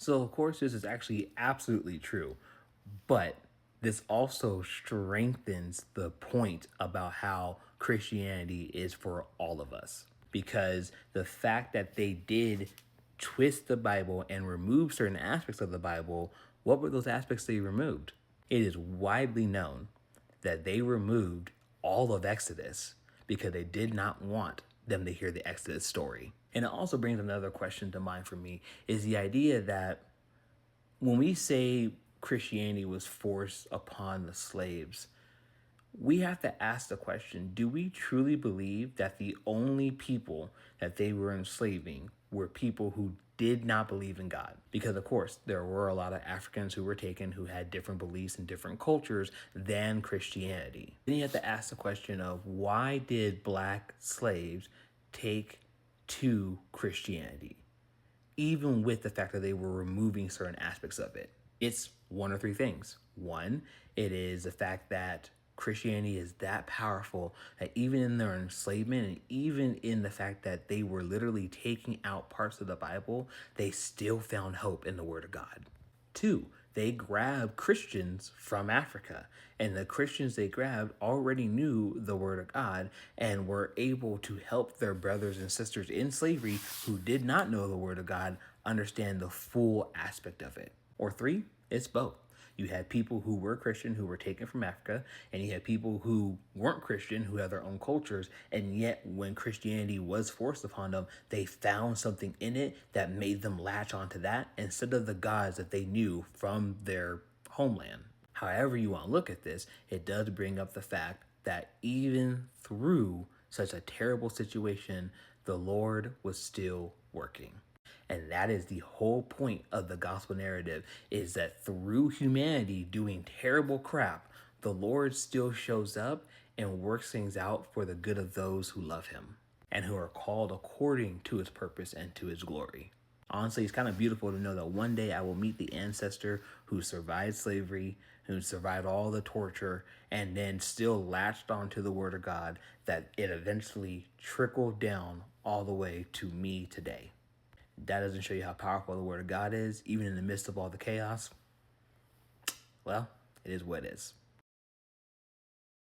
So, of course, this is actually absolutely true. But this also strengthens the point about how Christianity is for all of us. Because the fact that they did twist the Bible and remove certain aspects of the Bible, what were those aspects they removed? It is widely known that they removed all of Exodus because they did not want them to hear the Exodus story. And it also brings another question to mind for me is the idea that when we say Christianity was forced upon the slaves, we have to ask the question, do we truly believe that the only people that they were enslaving were people who did not believe in God? Because, of course, there were a lot of Africans who were taken who had different beliefs and different cultures than Christianity. Then you have to ask the question of why did black slaves take to Christianity, even with the fact that they were removing certain aspects of it? It's one or three things. One, it is the fact that Christianity is that powerful that even in their enslavement and even in the fact that they were literally taking out parts of the Bible, they still found hope in the Word of God. Two, they grabbed Christians from Africa, and the Christians they grabbed already knew the Word of God and were able to help their brothers and sisters in slavery who did not know the Word of God understand the full aspect of it. Or three, it's both. You had people who were Christian who were taken from Africa, and you had people who weren't Christian who had their own cultures, and yet when Christianity was forced upon them, they found something in it that made them latch onto that instead of the gods that they knew from their homeland. However you want to look at this, it does bring up the fact that even through such a terrible situation, the Lord was still working. And that is the whole point of the gospel narrative, is that through humanity doing terrible crap, the Lord still shows up and works things out for the good of those who love him and who are called according to his purpose and to his glory. Honestly, it's kind of beautiful to know that one day I will meet the ancestor who survived slavery, who survived all the torture, and then still latched onto the word of God, that it eventually trickled down all the way to me today. That doesn't show you how powerful the word of God is, even in the midst of all the chaos. Well, it is what it is.